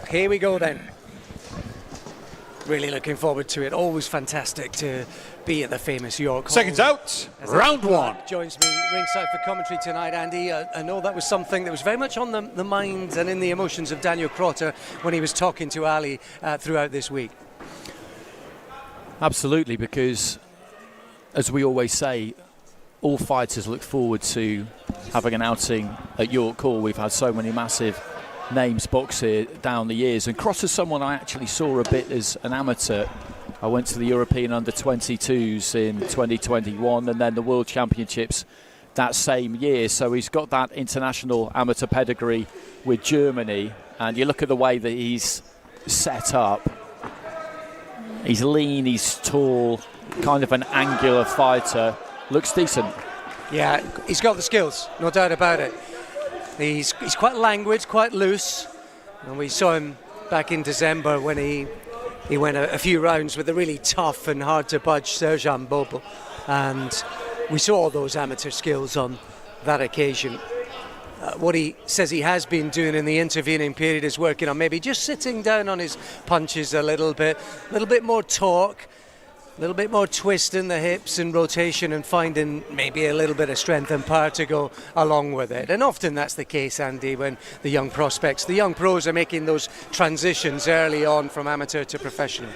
Here we go then. Really looking forward to it. Always fantastic to be at the famous York Hall. Seconds out, round one. Joins me ringside for commentary tonight, Andy. I know that was something that was very much on the minds and in the emotions of Daniel Krotter when he was talking to Ali throughout this week. Absolutely, because as we always say, all fighters look forward to having an outing at York Hall. We've had so many massive names box here down the years, and Krotter's someone I actually saw a bit as an amateur. I went to the European Under-22s in 2021 and then the World Championships that same year, so he's got that international amateur pedigree with Germany. And you look at the way that he's set up, he's lean, he's tall, kind of an angular fighter, looks decent. Yeah, he's got the skills, no doubt about it. He's quite languid, quite loose, and we saw him back in December when he went a few rounds with a really tough and hard to budge Serjan Bobo, and we saw all those amateur skills on that occasion. What he says he has been doing in the intervening period is working on maybe just sitting down on his punches a little bit more torque, a little bit more twist in the hips and rotation, and finding maybe a little bit of strength and power to go along with it. And often that's the case, Andy, when the young prospects, the young pros are making those transitions early on from amateur to professional.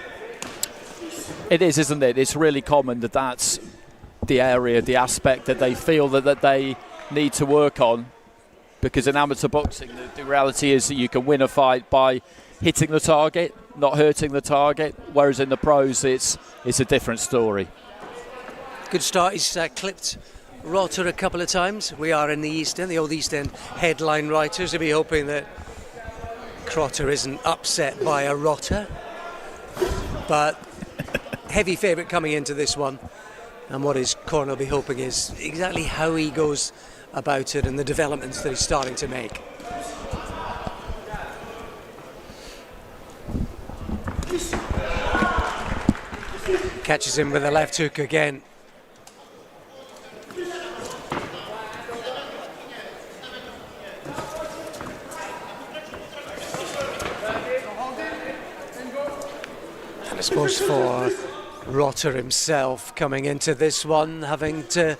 It is, isn't it? It's really common that that's the area, the aspect that they feel that they need to work on. Because in amateur boxing, the reality is that you can win a fight by hitting the target, not hurting the target, whereas in the pros it's a different story. Good start. He's clipped Rotter a couple of times. We are in the East End, the old East End headline writers. We'll be hoping that Krotter isn't upset by a Rotter. But heavy favourite coming into this one. And what his corner will be hoping is exactly how he goes about it and the developments that he's starting to make. Catches him with a left hook again. And I suppose for Rotter himself coming into this one, having to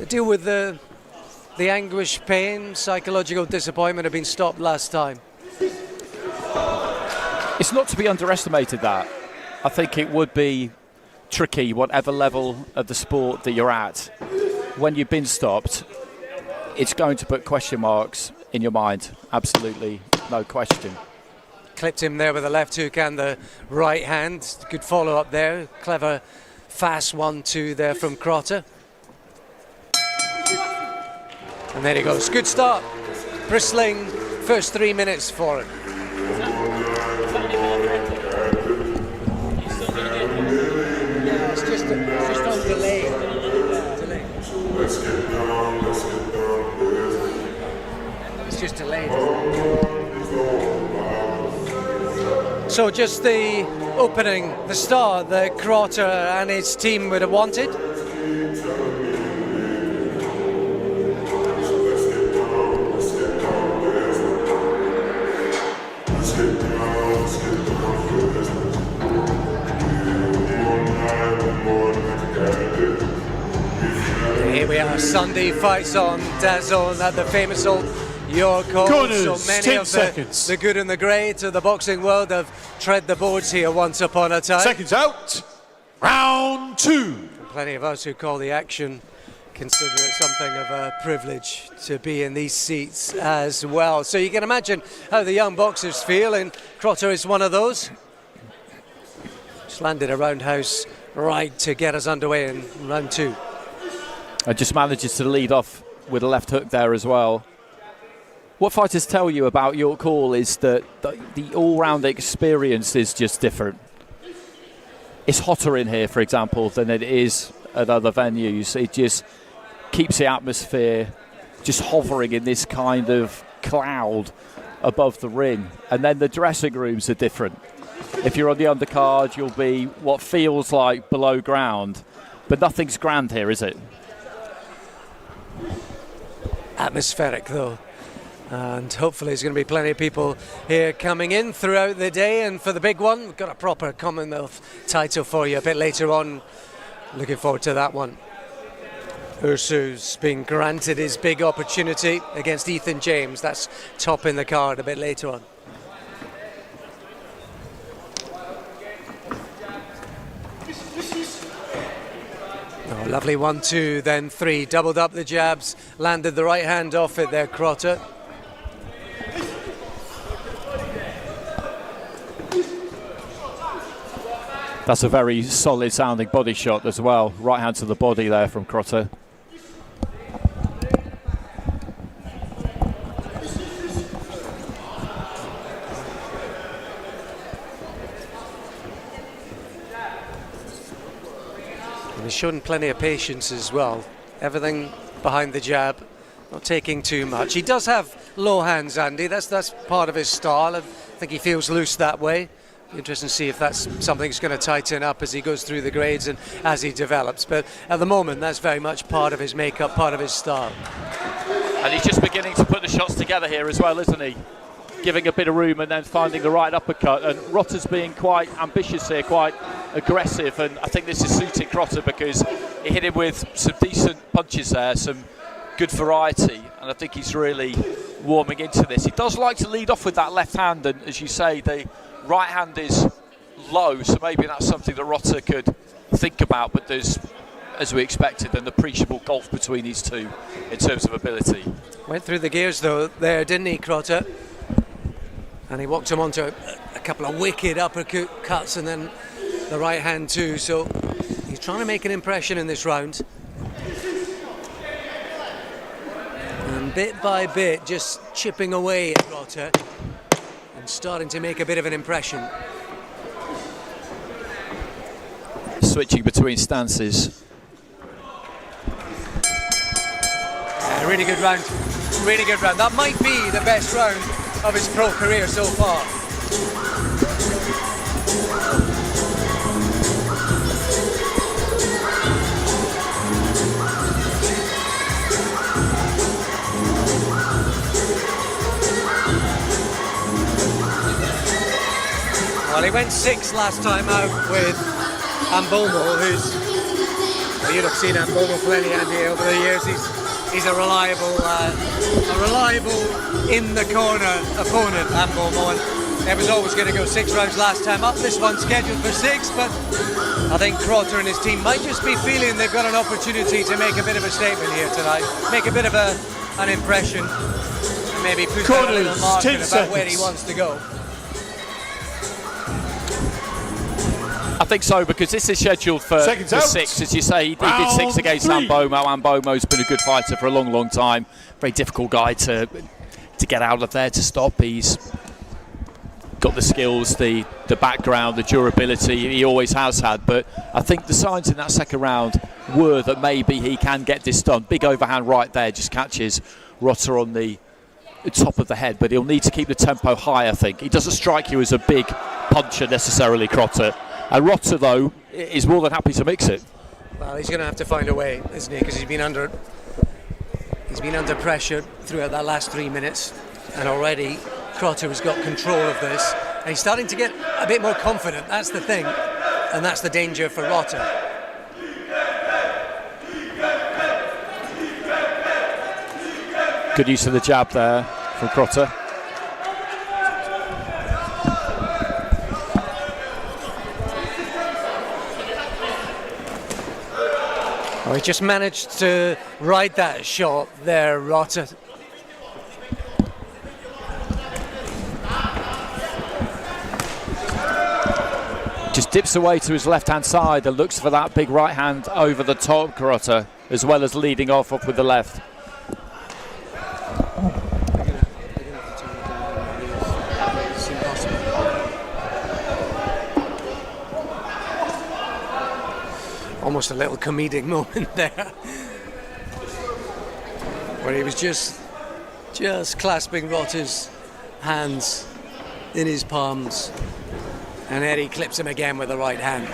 deal with the anguish, pain, psychological disappointment of being stopped last time. It's not to be underestimated, that. I think it would be tricky, whatever level of the sport that you're at. When you've been stopped, it's going to put question marks in your mind. Absolutely, no question. Clipped him there with the left hook and the right hand. Good follow up there. Clever, fast 1-2 there from Krotter. And there he goes. Good start. Bristling first 3 minutes for him. It's just on delay. It's just delayed. So just the opening, the start that Krotter and his team would have wanted. Here we are, Sunday fights on DAZN at the famous old York Hall. Corners, so many 10 of seconds. the good and the great of the boxing world have tread the boards here once upon a time. Seconds out, round two. Plenty of us who call the action consider it something of a privilege to be in these seats as well. So you can imagine how the young boxers feel, and Krotter is one of those. Just landed a roundhouse right to get us underway in round two. And just manages to lead off with a left hook there as well. What fighters tell you about York Hall is that the all-round experience is just different. It's hotter in here, for example, than it is at other venues. It just keeps the atmosphere just hovering in this kind of cloud above the ring. And then the dressing rooms are different. If you're on the undercard, you'll be what feels like below ground. But nothing's grand here, is it? Atmospheric, though. And hopefully there's going to be plenty of people here coming in throughout the day. And for the big one, we've got a proper Commonwealth title for you a bit later on. Looking forward to that one. Ursu's been granted his big opportunity against Ethan James. That's top in the card a bit later on. Oh, lovely 1-2, then 3. Doubled up the jabs, landed the right hand off it there, Krotter. That's a very solid sounding body shot as well. Right hand to the body there from Krotter. And he's shown plenty of patience as well. Everything behind the jab, not taking too much. He does have low hands, Andy. That's part of his style. I think he feels loose that way. Interesting to see if that's something that's going to tighten up as he goes through the grades and as he develops. But at the moment, that's very much part of his makeup, part of his style. And he's just beginning to put the shots together here as well, isn't he? Giving a bit of room and then finding the right uppercut. And Rotter's being quite ambitious here, quite aggressive. And I think this is suiting Krotter because he hit him with some decent punches there, some good variety. And I think he's really warming into this. He does like to lead off with that left hand. And as you say, the right hand is low, so maybe that's something that Krotter could think about, but there's, as we expected, an appreciable gulf between these two in terms of ability. Went through the gears though there, didn't he, Krotter? And he walked him onto a couple of wicked uppercuts and then the right hand too, so he's trying to make an impression in this round. And bit by bit, just chipping away at Krotter. And starting to make a bit of an impression. Switching between stances. Yeah, really good round. Really good round. That might be the best round of his pro career so far. Well, he went 6 last time out with Ambomo, who's, well, you'd have seen Ambomo plenty, Andy, over the years. He's a reliable in the corner opponent, Ambomo, and it was always going to go 6 rounds last time up. This one's scheduled for 6, but I think Krotter and his team might just be feeling they've got an opportunity to make a bit of a statement here tonight, make a bit of an impression, and maybe put out a little marker about where he wants to go. I think so, because this is scheduled for 6, as you say. He did 6 against Ambomo. Ambomo's been a good fighter for a long, long time. Very difficult guy to get out of there, to stop. He's got the skills, the background, the durability he always has had. But I think the signs in that second round were that maybe he can get this done. Big overhand right there, just catches Krotter on the top of the head, but he'll need to keep the tempo high, I think. He doesn't strike you as a big puncher necessarily, Krotter. And Krotter, though, is more than happy to mix it. Well, he's going to have to find a way, isn't he? Because he's been under pressure throughout that last 3 minutes, and already Krotter has got control of this, and he's starting to get a bit more confident. That's the thing, and that's the danger for Krotter. Good use of the jab there from Krotter. Oh, he just managed to ride that shot there, Krotter. Just dips away to his left-hand side and looks for that big right hand over the top, Krotter, as well as leading off with the left. Almost a little comedic moment there, where he was just clasping Rotter's hands in his palms, and Eddie clips him again with the right hand.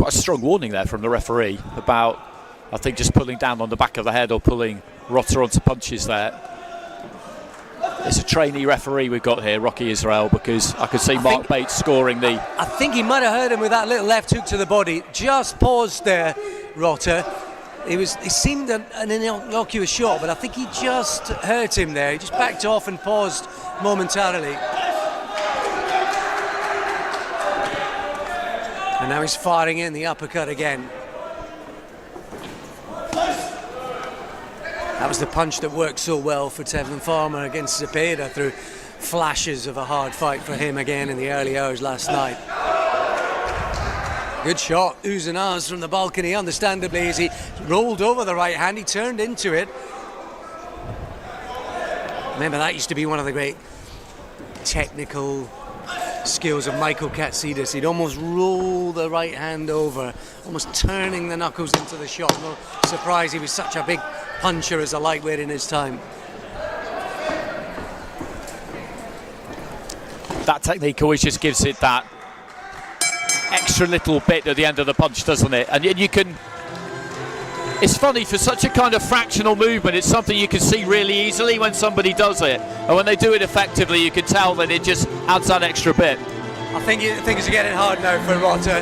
quite a strong warning there from the referee about, I think, just pulling down on the back of the head or pulling Krotter onto punches there. It's a trainee referee we've got here, Rocky Israel, because I could see Mark Bates scoring the... I think he might have hurt him with that little left hook to the body. Just paused there, Krotter. It seemed an innocuous shot, but I think he just hurt him there. He just backed off and paused momentarily. And now he's firing in the uppercut again. That was the punch that worked so well for Tevin Farmer against Zepeda through flashes of a hard fight for him again in the early hours last night. Good shot, oohs and ahs from the balcony, understandably, as he rolled over the right hand, he turned into it. Remember, that used to be one of the great technical skills of Michael Katsidis. He'd almost roll the right hand over, almost turning the knuckles into the shot. No surprise he was such a big puncher as a lightweight in his time. That technique always just gives it that extra little bit at the end of the punch, doesn't it? And you can... It's funny, for such a kind of fractional movement, it's something you can see really easily when somebody does it. And when they do it effectively, you can tell that it just adds that extra bit. I think things are getting hard now for Krotter.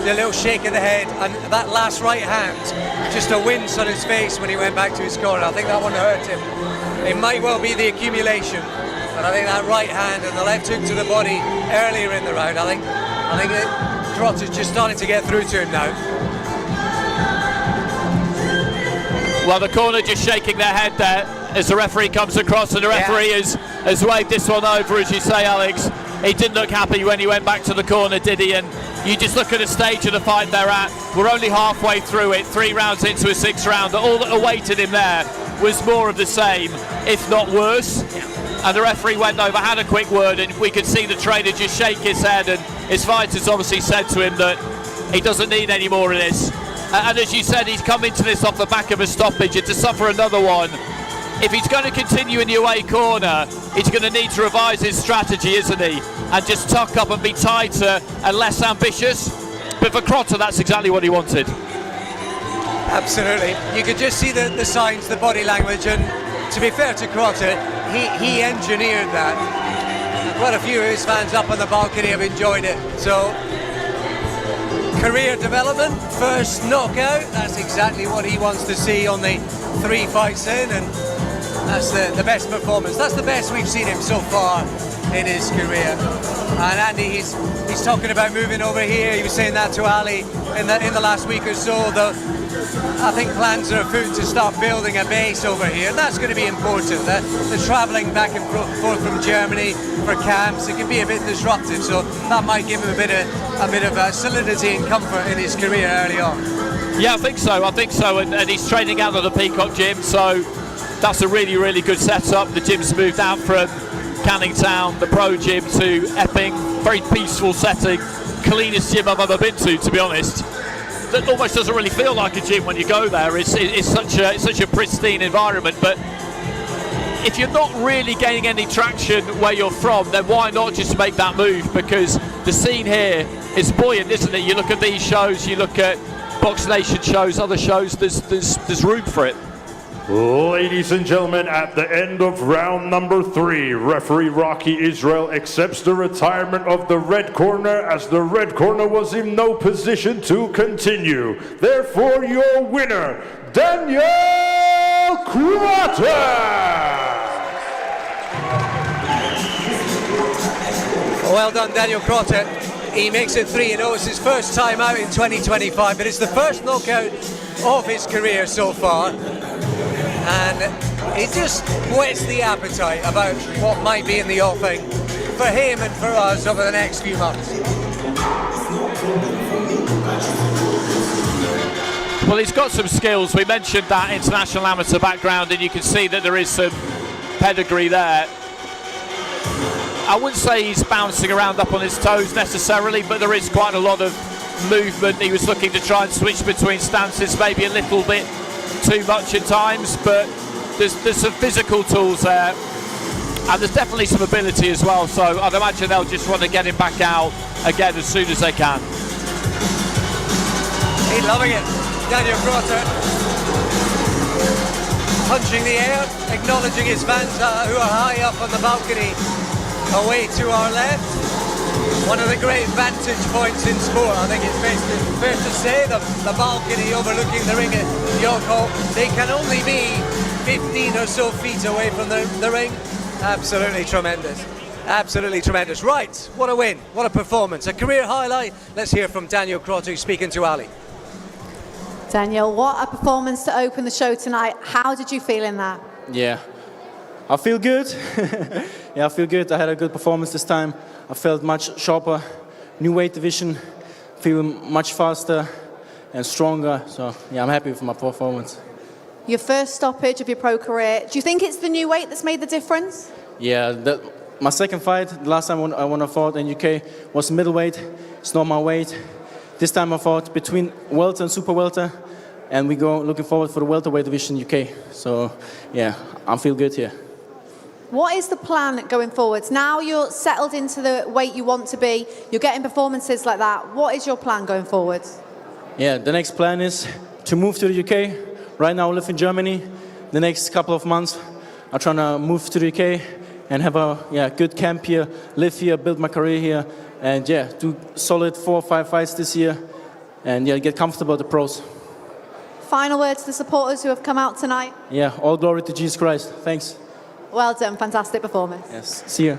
A little shake of the head, and that last right hand, just a wince on his face when he went back to his corner. I think that one hurt him. It might well be the accumulation, but I think that right hand and the left hook to the body earlier in the round, I think Krotter's just starting to get through to him now. Well, the corner just shaking their head there as the referee comes across, and the referee has waved this one over, as you say, Alex. He didn't look happy when he went back to the corner, did he? And you just look at the stage of the fight they're at. We're only halfway through it, 3 rounds into a 6th round. All that awaited him there was more of the same, if not worse. And the referee went over, had a quick word, and we could see the trainer just shake his head, and his fighter's obviously said to him that he doesn't need any more of this. And as you said, he's come into this off the back of a stoppage, and to suffer another one, if he's going to continue in the away corner, he's going to need to revise his strategy, isn't he? And just tuck up and be tighter and less ambitious. But for Krotter, that's exactly what he wanted. Absolutely. You could just see the signs, the body language, and to be fair to Krotter, he engineered that. And quite a few of his fans up on the balcony have enjoyed it. So, career development, first knockout, that's exactly what he wants to see on the 3 fights in, and that's the best performance. That's the best we've seen him so far in his career. And Andy, he's talking about moving over here. He was saying that to Ali in the last week or so. I think plans are afoot to start building a base over here, and that's going to be important. The travelling back and forth from Germany for camps, it can be a bit disruptive, so that might give him a bit of solidity and comfort in his career early on. Yeah, I think so, and he's training out of the Peacock gym, so that's a really, really good setup. The gym's moved out from Canning Town, the pro gym, to Epping. Very peaceful setting, cleanest gym I've ever been to be honest. That almost doesn't really feel like a gym when you go there. It's such a pristine environment. But if you're not really gaining any traction where you're from, then why not just make that move? Because the scene here is buoyant, isn't it? You look at these shows, you look at Box Nation shows, other shows, there's room for it. Ladies and gentlemen, at the end of round number 3, referee Rocky Israel accepts the retirement of the red corner, as the red corner was in no position to continue. Therefore, your winner, Deniel Krotter! Well done, Daniel Krotter. He makes it 3-0. It's his first time out in 2025, but it's the first knockout of his career so far. And it just whets the appetite about what might be in the offing for him and for us over the next few months. Well, he's got some skills. We mentioned that international amateur background, and you can see that there is some pedigree there. I wouldn't say he's bouncing around up on his toes necessarily, but there is quite a lot of movement. He was looking to try and switch between stances, maybe a little bit too much at times, but there's some physical tools there, and there's definitely some ability as well, so I'd imagine they'll just want to get him back out again as soon as they can. He's loving it. Daniel Krotter punching the air, acknowledging his fans who are high up on the balcony away to our left. One of the great vantage points in sport. I think it's fair to say the balcony overlooking the ring at York Hall. They can only be 15 or so feet away from the ring. Absolutely tremendous. Absolutely tremendous. Right, what a win, what a performance, a career highlight. Let's hear from Daniel Krotter speaking to Ali. Daniel, what a performance to open the show tonight. How did you feel in that? Yeah, I feel good. Yeah, I feel good. I had a good performance this time. I felt much sharper, new weight division, feel much faster and stronger. So yeah, I'm happy with my performance. Your first stoppage of your pro career. Do you think it's the new weight that's made the difference? Yeah, my second fight, the last time I fought in UK was middleweight. It's not my weight. This time I fought between welter and super welter, and we go looking forward for the welterweight division UK. So yeah, I feel good here. What is the plan going forwards? Now you're settled into the weight you want to be, you're getting performances like that. What is your plan going forwards? Yeah, the next plan is to move to the UK. Right now I live in Germany. The next couple of months I'm trying to move to the UK and have a good camp here, live here, build my career here, and yeah, do solid 4 or 5 fights this year, and yeah, get comfortable at the pros. Final word to the supporters who have come out tonight. Yeah, all glory to Jesus Christ. Thanks. Well done, fantastic performance. Yes, see you.